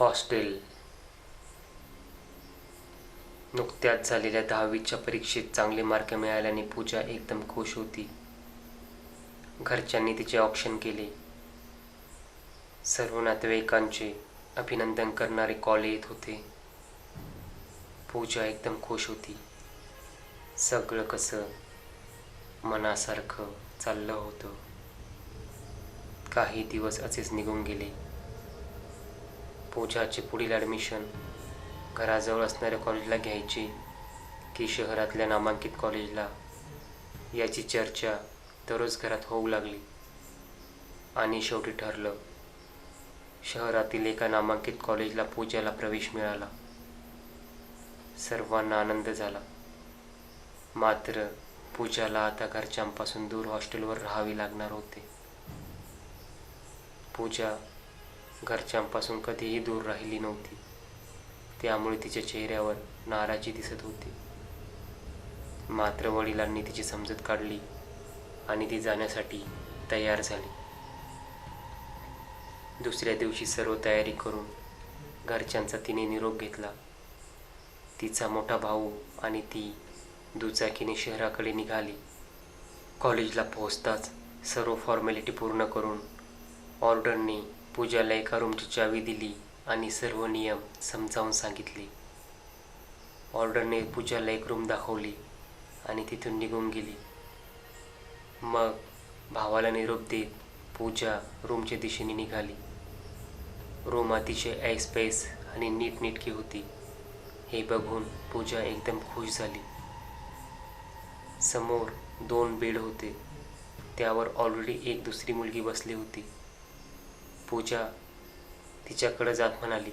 Hostel. नुकत्याच झालेल्या 10वीच्या परीक्षेत चांगले मार्क मिळाल्याने पूजा एकदम खुश होती. घरच्यांनी तिचे औक्षण केले. सर्व नातेवाईकांचे अभिनंदन करणारे कॉल येत होते. पूजा एकदम खुश होती. सगळं कसं मनासारखं चाललं होतं. काही दिवस असेच निघून गेले. पूजाचे पुढील ॲडमिशन घराजवळ असणाऱ्या कॉलेजला घ्यायचे की शहरातल्या नामांकित कॉलेजला, याची चर्चा दररोज घरात होऊ लागली. आणि शेवटी ठरलं. शहरातील एका नामांकित कॉलेजला पूजाला प्रवेश मिळाला. सर्वांना आनंद झाला. मात्र पूजाला आता घरच्यांपासून दूर हॉस्टेलवर राहावे लागणार होते. पूजा घरच्यांपासून कधीही दूर राहिली नव्हती. त्यामुळे तिच्या चेहऱ्यावर नाराजी दिसत होती. मात्र वडिलांनी तिची समजूत काढली आणि ती जाण्यासाठी तयार झाली. दुसऱ्या दिवशी सर्व तयारी करून घरच्यांचा तिने निरोप घेतला. तिचा मोठा भाऊ आणि ती दुचाकीने शहराकडे निघाली. कॉलेजला पोहोचताच सर्व फॉर्मॅलिटी पूर्ण करून ऑर्डरने पूजाला एका रूमची चावी दिली आणि सर्व नियम समजावून सांगितले. ऑर्डरने पूजाला एक रूम दाखवली आणि तिथून निघून गेली. मग भावाला निरोप देत पूजा रूमच्या दिशेने निघाली. रूम अतिशय ऐसपैस आणि नीटनेटकी होती. हे बघून पूजा एकदम खुश झाली. समोर 2 बेड होते. त्यावर ऑलरेडी एक दुसरी मुलगी बसली होती. पूजा तिच्याकडे जात म्हणाली,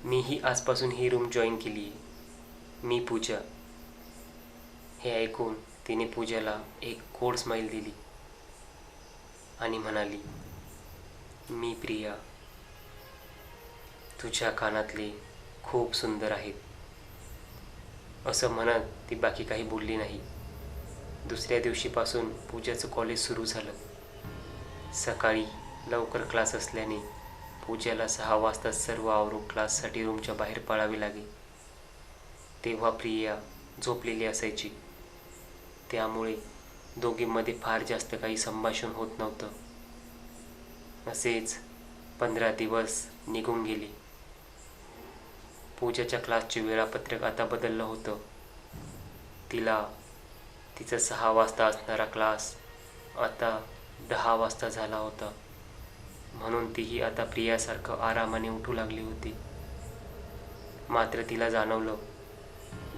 मीही आजपासून ही रूम जॉईन केली आहे. मी पूजा. हे ऐकून तिने पूजाला एक गोड स्माईल दिली आणि म्हणाली, मी प्रिया. तुझ्या कानातले खूप सुंदर आहेत. असं म्हणत ती बाकी काही बोलली नाही. दुसऱ्या दिवशीपासून पूजाचं कॉलेज सुरू झालं. सकाळी लवकर क्लास असल्याने पूजाला 6 वाजता सर्व आवरून क्लाससाठी रूमच्या बाहेर पळावे लागे. तेव्हा प्रिया झोपलेली असायची. त्यामुळे दोघींमध्ये फार जास्त काही संभाषण होत नव्हतं. असेच 15 दिवस निघून गेले. पूजाच्या क्लासचे वेळापत्रक आता बदललं होतं. तिचा 6 वाजता असणारा क्लास आता 10 वाजता झाला होता. म्हणून तीही आता प्रियासारखं आरामाने उठू लागली होती. मात्र तिला जाणवलं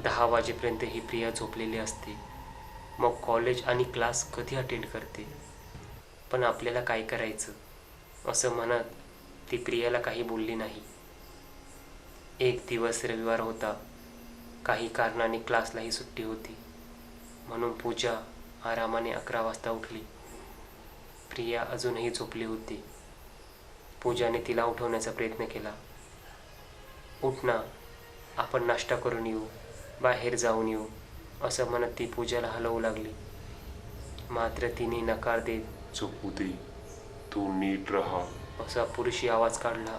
10 वाजेपर्यंत ही प्रिया झोपलेली असते. मग कॉलेज आणि क्लास कधी अटेंड करते? पण आपल्याला काय करायचं? असं म्हणत ती प्रियाला काही बोलली नाही. एक दिवस रविवार होता. काही कारणाने क्लासलाही सुट्टी होती. म्हणून पूजा आरामाने 11 वाजता उठली. प्रिया अजूनही झोपली होती. पूजाने तिला उठवण्याचा प्रयत्न केला. उठ ना, आपण नाश्ता करून येऊ, बाहेर जाऊन येऊ, असं म्हणत ती पूजाला हलवू लागली. मात्र तिने नकार देत, झोपू दे, तू नीट राहा, असा पुरुषी आवाज काढला.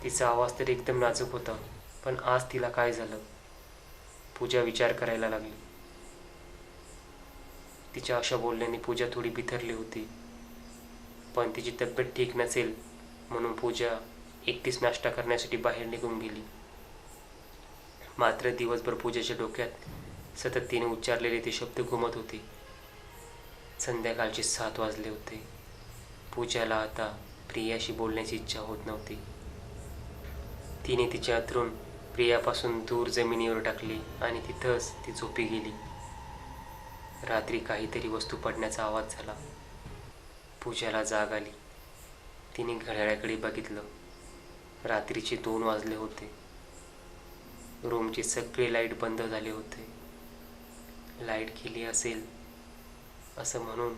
तिचा आवाज तर एकदम नाजूक होता. पण आज तिला काय झालं? पूजा विचार करायला लागली. तिच्या अशा बोलण्याने पूजा थोडी बिथरली होती. पण तिची तब्येत ठीक नसेल म्हणून पूजा एकटीच नाश्ता करण्यासाठी बाहेर निघून गेली. मात्र दिवसभर पूजाच्या डोक्यात सतत तिने उच्चारलेले ते शब्द घुमत होते. संध्याकाळचे 7 वाजले होते. पूजाला आता प्रियाशी बोलण्याची इच्छा होत नव्हती. तिने तिचे अंथरूण प्रियापासून दूर जमिनीवर टाकले आणि तिथंच ती झोपी गेली. रात्री काहीतरी वस्तू पडण्याचा आवाज झाला. पूजाला जाग आली. तिने घड्याळाकडे बघितलं. रात्रीचे 2 वाजले होते. रूमचे सगळे लाईट बंद झाले होते. लाईट गेली असेल असं म्हणून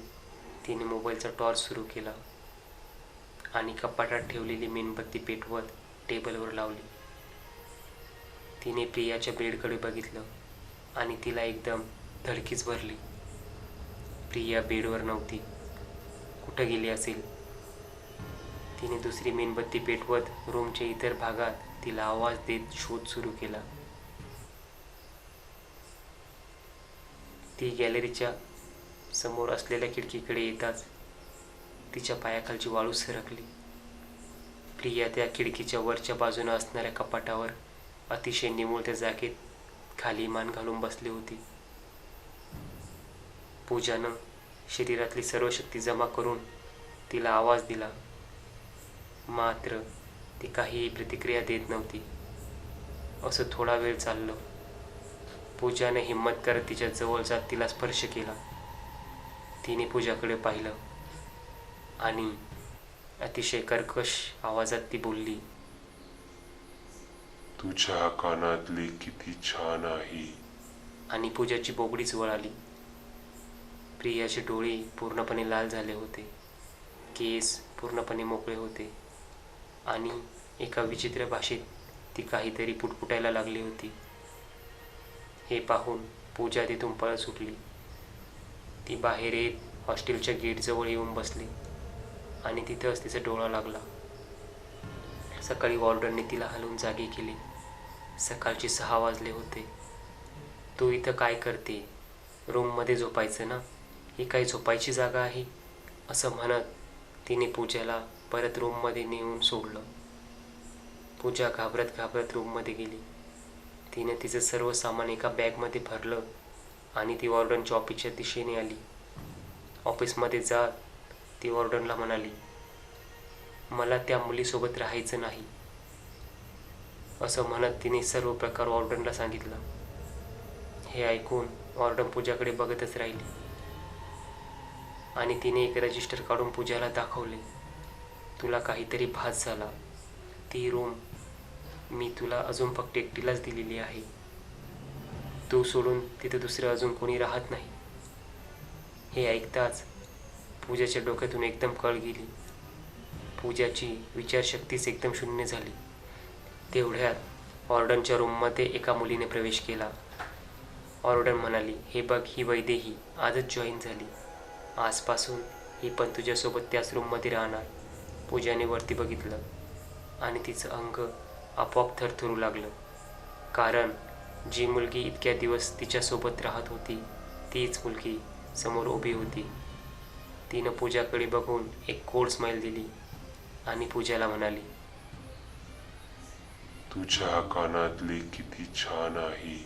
तिने मोबाईलचा टॉर्च सुरू केला आणि कपाटात ठेवलेली मेणबत्ती पेटवत टेबलवर लावली. तिने प्रियाच्या बेडकडे बघितलं आणि तिला एकदम धडकीच भरली. प्रिया बेडवर नव्हती. कुठं गेली असेल? तिने दुसरी मेणबत्ती पेटवत रूमच्या इतर भागात तिला आवाज देत शोध सुरू केला. ती गॅलरीच्या समोर असलेल्या खिडकीकडे येताच तिच्या पायाखालची वाळू सरकली. प्रिया त्या खिडकीच्या वरच्या बाजूने असणाऱ्या कपाटावर अतिशय निमुळत्या जागेत खाली मान घालून बसली होती. पूजानं शरीरातली सर्व शक्ती जमा करून तिला आवाज दिला, मात्र ती काहीही प्रतिक्रिया देत नव्हती. असं थोडा वेळ चाललं. पूजाने हिम्मत करत तिच्या जवळ जात तिला स्पर्श केला. तिने पूजाकडे पाहिलं आणि अतिशय कर्कश आवाजात ती बोलली, तुझ्या कानातली किती छान आहे. आणि पूजाची बोबडीच वळाली. प्रियाचे डोळे पूर्णपणे लाल झाले होते, केस पूर्णपणे मोकळे होते आणि एका विचित्र भाषेत ती काहीतरी पुटपुटायला लागली होती. हे पाहून पूजा तिथून पळत सुटली. ती बाहेर येत हॉस्टेलच्या गेटजवळ येऊन बसली आणि तिथंच तिचा डोळा लागला. सकाळी वॉर्डनने तिला हलवून जागी केली. सकाळचे 6 वाजले होते. तू इथं काय करते? रूममध्ये झोपायचं ना, ही काही झोपायची जागा आहे, असं म्हणत तिने पूजाला परत रूममध्ये नेऊन सोडलं. पूजा घाबरत घाबरत रूममध्ये गेली. तिने तिचं सर्व सामान एका बॅगमध्ये भरलं आणि ती वॉर्डनच्या ऑफिसच्या दिशेने आली. ऑफिसमध्ये जात ती वॉर्डनला म्हणाली, मला त्या मुलीसोबत राहायचं नाही, असं म्हणत तिने सर्व प्रकार वॉर्डनला सांगितलं. हे ऐकून वॉर्डन पूजाकडे बघतच राहिली आणि तिने एक रजिस्टर काढून पूजाला दाखवले. तुला काहीतरी भास झाला. ती रूम मी तुला अजून फक्त एकटीलाच दिलेली आहे. तू सोडून तिथे दुसरं अजून कोणी राहत नाही. हे ऐकताच पूजाच्या डोक्यातून एकदम कळ गेली. पूजाची विचारशक्तीच एकदम शून्य झाली. तेवढ्यात ऑर्डनच्या रूममध्ये एका मुलीने प्रवेश केला. ऑर्डन म्हणाली, हे बघ, ही वैदेही आजच जॉईन झाली. आजपासून ही पण तुझ्यासोबत त्याच रूममध्ये राहणार. पूजाने वरती बघितलं आणि तिचं अंग आपोआप थरथरू लागलं. कारण जी मुलगी इतक्या दिवस तिच्यासोबत राहत होती तीच मुलगी समोर उभी होती. तिनं पूजाकडे बघून एक गोड स्माईल दिली आणि पूजाला म्हणाली, तुझ्या कानातली किती छान आहे.